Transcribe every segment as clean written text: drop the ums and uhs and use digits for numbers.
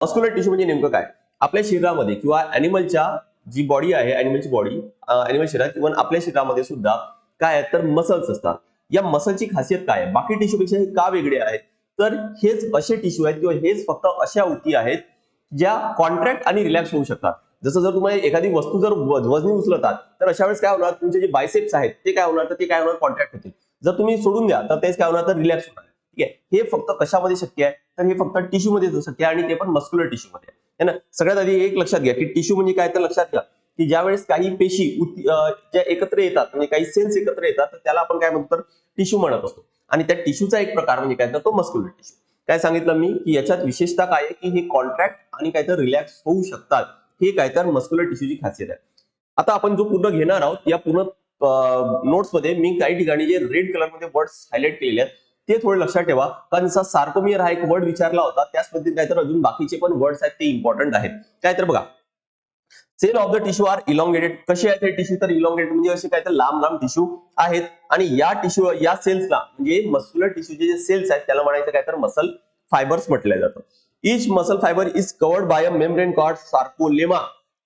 Muscular tissue म्हणजे नेमकं काय? आपल्या शरीरामध्ये किंवा अॅनिमलच्या जी बॉडी आहे, अॅनिमलची बॉडी, अॅनिमल शरीरात इव्हन आपल्या शरीरामध्ये सुद्धा काय आहे तर मसल्स असतात. या मसलची खासियत काय आहे? बाकी टिश्यूपेक्षा हे का वेगळे आहेत? तर हेच असे टिश्यू आहेत किंवा हेच फक्त अशा ऊती आहेत ज्या कॉन्ट्रॅक्ट आणि रिलॅक्स होऊ शकतात. जसं जर तुम्ही एखादी वस्तू जर वजनी उचलतात तर अशा वेळेस काय होणार, तुमचे जे बायसेप्स आहेत ते काय होणार, तर ते काय होणार, कॉन्ट्रॅक्ट होतील. जर तुम्ही सोडून द्या तर तेच काय होणार, तर रिलॅक्स होणार. ठीक आहे, हे फक्त कशामध्ये शक्य आहे, तर हे फक्त टिश्यू मध्ये शक्य आहे आणि ते पण मस्क्युलर टिश्यू मध्ये आहे ना. सगळ्यात आधी एक लक्षात घ्या की टिश्यू म्हणजे काय, तर लक्षात घ्या की ज्यावेळेस काही पेशी ज्या एकत्र येतात, म्हणजे काही सेल्स एकत्र येतात, तर त्याला आपण काय म्हणतो, तर टिश्यू म्हणत असतो. आणि त्या टिश्यूचा एक प्रकार म्हणजे काय, तर तो मस्क्युलर टिश्यू. काय सांगितलं मी की याच्यात विशेषतः काय आहे की हे कॉन्ट्रॅक्ट आणि काय तर रिलॅक्स होऊ शकतात. हे काय तर मस्क्युलर टिश्यूची खासियत आहे. आता आपण जो पूर्ण घेणार आहोत या पूर्ण नोट्स मध्ये मी काही ठिकाणी जे रेड कलर मध्ये वर्ड्स हायलाइट केलेले आहेत ते थोडे लक्षात ठेवा, कारण जसा सार्कोमियर हा एक वर्ड विचारला होता त्याच पद्धतीने काय तर अजून बाकीचे पण वर्ड्स आहेत ते इम्पॉर्टंट आहेत. काय तर बघा, cell of the tissue are elongated. कसे आहेत हे टिश्यू, तर इलॉंगेटेड म्हणजे असे काय तर लांब लांब टिश्यू आहेत. आणि या टिश्यू या सेल्सला म्हणजे मस्क्युलर टिश्यूचे जे सेल्स आहेत त्याला म्हणायचं काय तर मसल फायबर्स म्हटलं जातं. Each muscle fibre is covered by a membrane called sarcolemma.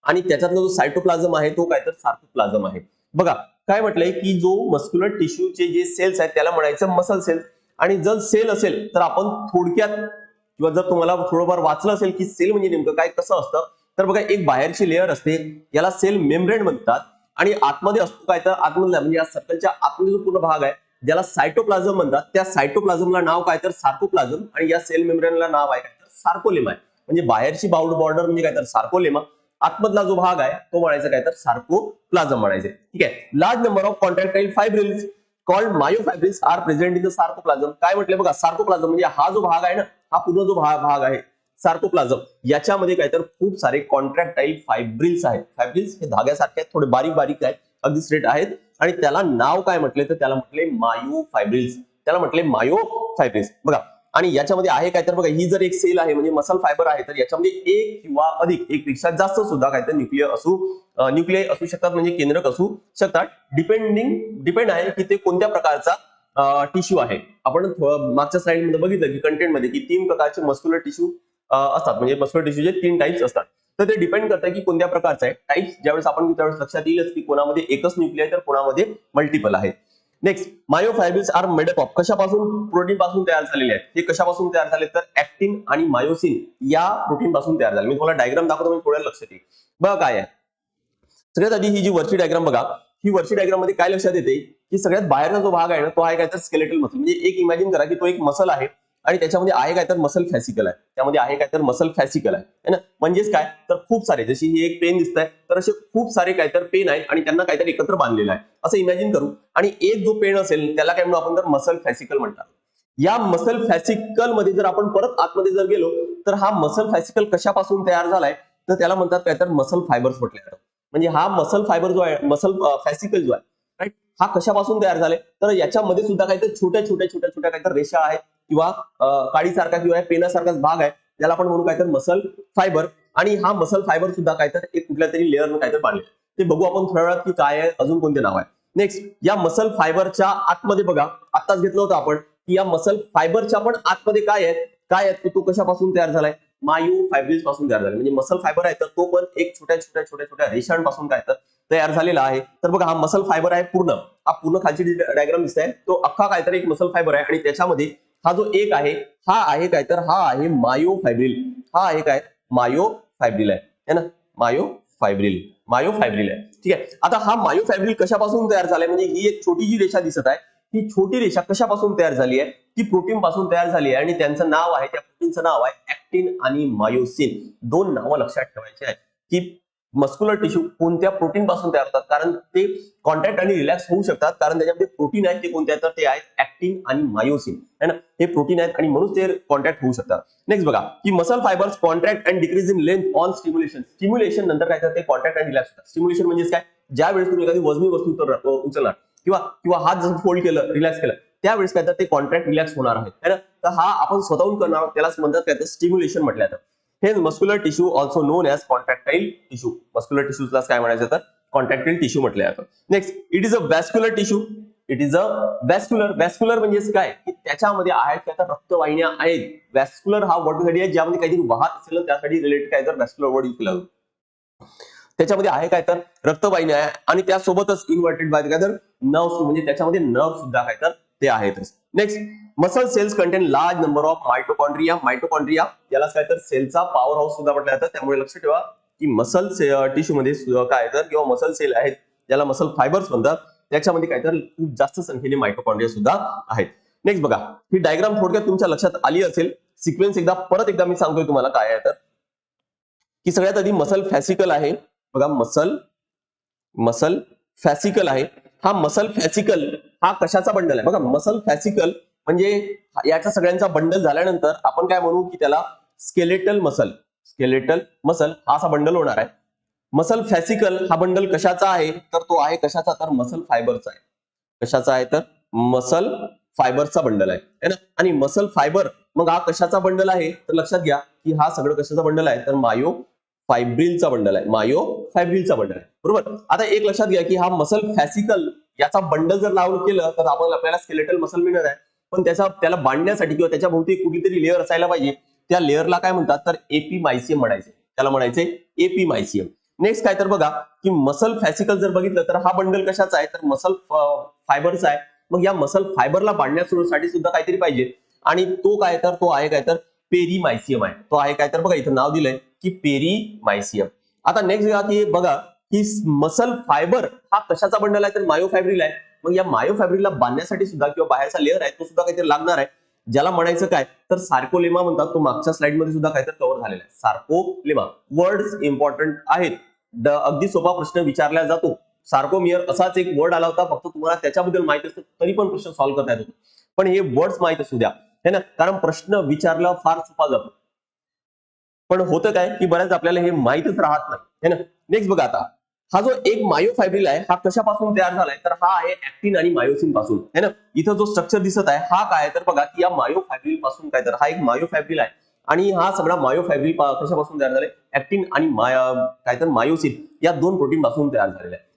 आणि त्याच्यातला जो सायटोप्लाझम आहे तो काय तर सार्कोप्लाझम आहे. बघा काय म्हटलंय की जो मस्क्युलर टिश्यूचे जे सेल्स आहेत त्याला म्हणायचं मसल सेल्स. आणि जर सेल असेल तर आपण थोडक्यात किंवा जर तुम्हाला थोडंफार वाचलं असेल की सेल म्हणजे नेमकं काय कसं असतं, तर बघा एक बाहेरची लेअर असते याला सेल मेम्ब्रेन म्हणतात. आणि आतमध्ये असतो काय तर आतमधला म्हणजे या सर्कलच्या आतमध्ये जो पूर्ण भाग आहे ज्याला सायटोप्लाझम म्हणतात, त्या सायटोप्लाझमला नाव काय तर सार्कोप्लाझम आणि या सेल मेम्ब्रेनला नाव आहे काय तर सार्कोलेमा आहे. म्हणजे बाहेरची बॉर्डर म्हणजे काय तर सार्कोलेमा, आतमधला जो भाग आहे तो म्हणायचा काय तर सार्कोप्लाझम म्हणायचे. ठीक आहे. Large number of contractile fibrils called myofibrils are present in the sarcoplasm. काय म्हटलं बघा, सार्कोप्लाझम म्हणजे हा जो भाग आहे ना, हा पूर्ण जो भाग आहे सार्कोप्लाझम, याच्यामध्ये काय तर खूप सारे कॉन्ट्रॅक्टाइल फायब्रिल्स आहेत. फायब्रिल्स हे धाग्यासारखे आहेत, थोडे बारीक बारीक आहेत, अगदी स्ट्रेट आहेत. आणि त्याला नाव काय म्हटले, तर त्याला म्हटले मायोफायब्रिल्स. त्याला म्हटले मायोफायब्रिल्स. बघा, आणि याच्यामध्ये आहे काय तर बघा, ही जर एक सेल आहे म्हणजे मसल फायबर आहे, तर याच्यामध्ये एक किंवा अधिक, एक पेक्षा जास्त सुद्धा काय तर न्यूक्लिय असू शकतात, म्हणजे केंद्रक असू शकतात. डिपेंड आहे की ते कोणत्या प्रकारचा टिश्यू आहे. आपण मागच्या स्लाइड मध्ये बघितलं की कंटेंट मध्ये की 3 प्रकारचे मस्क्युलर टिश्यू असतात, म्हणजे मस्क्युलर टिश्यूचे 3 टाइप्स असतात. तर ते डिपेंड करतं की कोणत्या प्रकारचं आहे. टाइप्स ज्यावेळेस आपण त्यावेळेस लक्षात येईलच की कोणामध्ये एकच न्यूक्लिय तर कोणामध्ये मल्टिपल आहे. Next, myofibrils are made up of. कशापासून? प्रोटीन पासून तयार झालेले आहेत. हे कशापासून तयार झाले, तर ऍक्टिन आणि मायोसिन या प्रोटीन पासून तयार झाले. मी तुम्हाला डायग्राम दाखवतो, मी थोड्या लक्षात येईल. बघा काय आहे. सगळ्यात आधी ही जी वरची डायग्राम बघा, ही वरची डायग्राम मध्ये काय लक्षात येते की सगळ्यात बाहेरचा जो भाग आहे ना तो आहे काय तर स्केलेटल मसल. म्हणजे एक इमॅजिन करा की तो एक मसल आहे आणि त्याच्यामध्ये आहे काय तर मसल फॅसिकल आहे. त्यामध्ये आहे काय तर मसल फॅसिकल आहे ना. म्हणजेच काय, तर खूप सारे, जशी ही एक पेन दिसत आहे तर असे खूप सारे काय तर पेन आहेत आणि त्यांना काहीतरी एकत्र बांधलेलं आहे असं इमॅजिन करू. आणि एक जो पेन असेल त्याला काय म्हणू आपण, तर मसल फॅसिकल म्हणतात. या मसल फॅसिकल मध्ये जर आपण परत आतमध्ये जर गेलो तर हा मसल फॅसिकल कशापासून तयार झालाय, तर त्याला म्हणतात काय तर मसल फायबर्स म्हटले जातात. म्हणजे हा मसल फायबर जो आहे, मसल फॅसिकल जो आहे, राईट, हा कशापासून तयार झालाय, तर याच्यामध्ये सुद्धा काहीतरी छोट्या छोट्या छोट्या छोट्या काहीतरी रेषा आहेत किंवा काडीसारखा किंवा पेनासारखाच भाग आहे, ज्याला आपण म्हणू काहीतरी मसल फायबर. आणि हा मसल फायबर सुद्धा काहीतरी एक कुठल्या तरी लेअरनं काहीतरी बांधले. ते बघू आपण थोड्या वेळात की काय आहे, अजून कोणते नाव आहे. नेक्स्ट, या मसल फायबरच्या आतमध्ये बघा, आताच घेतलं होतं आपण की या मसल फायबरच्या पण आतमध्ये काय आहे, तो कशापासून तयार झालाय, मायोफायब्रिल्स पासून तयार झाला. म्हणजे मसल फायबर आहे तर तो पण एक छोट्या छोट्या छोट्या छोट्या रेषांपासून काय तर तयार झालेला आहे. तर बघा, हा मसल फायबर आहे पूर्ण, हा पूर्ण खालची डायग्राम दिसतोय तो अख्खा काहीतरी एक मसल फायबर आहे. आणि त्याच्यामध्ये हा जो एक आहे, हा आहे काय तर हा आहे मायोफायब्रिल. हा आहे काय, मायोफायब्रिल आहे ना, मायोफायब्रिल आहे. ठीक आहे. आता हा मायोफायब्रिल कशापासून तयार झालाय, म्हणजे ही एक छोटी जी रेषा दिसत आहे, ही छोटी रेषा कशापासून तयार झाली आहे, ती प्रोटीन पासून तयार झाली आहे. आणि त्यांचं नाव आहे, त्या प्रोटीनचं नाव आहे ऍक्टिन आणि मायोसिन. 2 नावं लक्षात ठेवायची आहेत की मस्क्युलर टिश्यू कोणत्या प्रोटीन पासून तयार होतात, कारण ते कॉन्टॅक्ट आणि रिलॅक्स होऊ शकतात, कारण त्याच्यामध्ये प्रोटीन आहेत. ते कोणते आहेत, तर ते आहेत ऍक्टिन आणि मायोसिन है ना. हे प्रोटीन आहेत आणि म्हणून ते कॉन्टॅक्ट होऊ शकतात. नेक्स्ट बघा की muscle fibres contract and decrease in length on stimulation नंतर काय ते कॉन्ट्रॅक्ट आणि रिलॅक्स होतात. स्टिम्युलेशन म्हणजे काय, ज्या वेळेस तुम्ही एखादी वजनी वस्तू उचलणार किंवा किंवा हात जसं फोल्ड केलं, रिलॅक्स केलं, त्यावेळेस काय तर ते कॉन्ट्रॅक्ट रिलॅक्स होणार आहे है ना. तर हा आपण स्वतःहून करणार आहोत, त्यालाच म्हणतात काय तर स्टिम्युलेशन म्हटलं जातं. हे muscular tissue also known as contractile tissue. Muscular टिश्यूला काय म्हणायचं, तर कॉन्ट्रॅक्टाइल टिश्यू म्हटलं जातं. Next, it is a vascular tissue. It is a vascular. Vascular म्हणजे काय की त्याच्यामध्ये आहेत काय तर रक्तवाहिन्या आहेत. व्हॅस्क्युलर हा वर्डसाठी आहे ज्यामध्ये काहीतरी वाहत असेल ना त्यासाठी रिलेटेड काय तर व्हॅस्क्युलर वर्ड यूज केला जातो. त्याच्यामध्ये आहे काय तर रक्तवाहिन्या आहे आणि त्यासोबतच इन्व्हर्टेड बाय काय तर नर्व्स म्हणजे त्याच्यामध्ये नर्व सुद्धा काय तर ते आहेतच. Next, muscle cells contain large number of mitochondria. Mitochondria याला काय तर सेलचा पॉवर हाऊस सुद्धा म्हटलं जातं. त्यामुळे लक्षात ठेवा की मसल टिश्यू मध्ये काय तर किंवा मसल सेल आहेत ज्याला मसल फायबर्स म्हणतात त्याच्यामध्ये काय तर खूप जास्त संख्येने मायटोकॉन्ड्रिया सुद्धा आहेत. नेक्स्ट बघा, ही डायग्राम थोडक्यात तुमच्या लक्षात आली असेल. सिक्वेन्स परत एकदा मी सांगतोय तुम्हाला काय आहे तर की सगळ्यात आधी मसल फॅसिकल आहे. बघा मसल मसल फॅसिकल आहे. हा मसल फॅसिकल हा कशाचा बंडल आहे? बघा मसल फॅसिकल म्हणजे याच्या सगळ्यांचा बंडल झाल्यानंतर आपण काय म्हणू की त्याला स्केलेटल मसल. स्केलेटल मसल हा असा बंडल होणार आहे. मसल फॅसिकल हा बंडल कशाचा आहे तर तो आहे कशाचा तर मसल फायबरचा आहे. कशाचा आहे तर मसल फायबरचा बंडल आहे है ना. आणि मसल फायबर मग हा कशाचा बंडल आहे तर लक्षात घ्या की हा सगळं कशाचा बंडल आहे तर मायो फायब्रिलचा बंडल आहे. मायो फायब्रिलचा बंडल आहे बरोबर. आता एक लक्षात घ्या की हा मसल फॅसिकल याचा बंडल जर लावून केलं तर आपल्याला स्केलेटल मसल मिळणार आहे. पण त्याला बांधण्यासाठी किंवा त्याच्या भोवती कुठलीतरी लेअर असायला पाहिजे. त्या लेअरला काय म्हणतात तर एपीमायसियम म्हणायचे. त्याला म्हणायचे एपीमायसियम. नेक्स्ट काय तर बघा की मसल फॅसिकल जर बघितलं तर हा बंडल कशाचा आहे तर मसल फायबरचा आहे. मग या मसल फायबरला बांधण्यासाठी सुद्धा काहीतरी पाहिजे आणि तो काय तर तो आहे काय तर पेरीमायसियम आहे. तो आहे काय तर बघा इथं नाव दिलंय की पेरीमायसियम. आता नेक्स्ट बघा की मसल फायबर हा कशाचा बंडल आहे तर मायोफायब्रिल आहे. मग या मायोफायब्रिलला बांधण्यासाठी सुद्धा किंवा बाहेरचा लेअर आहे तो सुद्धा काहीतरी लागणार आहे ज्याला म्हणायचं काय तर सार्कोलेमा म्हणतात. तो मागच्या स्लाइड मध्ये सुद्धा काहीतरी कव्हर झालेला आहे. सार्कोलेमा वर्ड्स इम्पॉर्टंट आहेत. अगदी सोपा प्रश्न विचारला जातो. सार्कोमियर असाच एक वर्ड आला होता फक्त तुम्हाला त्याच्याबद्दल माहिती असतं तरी पण प्रश्न सॉल्व्ह करता येत होतो. पण हे वर्ड्स माहित असू द्या है ना कारण प्रश्न विचारला फार सोपा जातो. पण होतं काय की बऱ्याच आपल्याला हे माहितच राहत नाही है ना. नेक्स्ट बघा आता हा जो एक मायोफायब्रिल आहे हा कशापासून तयार झालाय तर हा आहे ऍक्टिन आणि मायोसिन पासून है ना. इथं जो स्ट्रक्चर दिसत आहे हा काय तर बघा की या मायोफायब्रिल पासून काय तर हा एक मायोफायब्रिल आहे आणि हा सगळा मायोफायब्रिल कशापासून तयार झालाय ऍक्टिन आणि काय तर मायोसिन या दोन प्रोटीन पासून तयार झालेला आहे.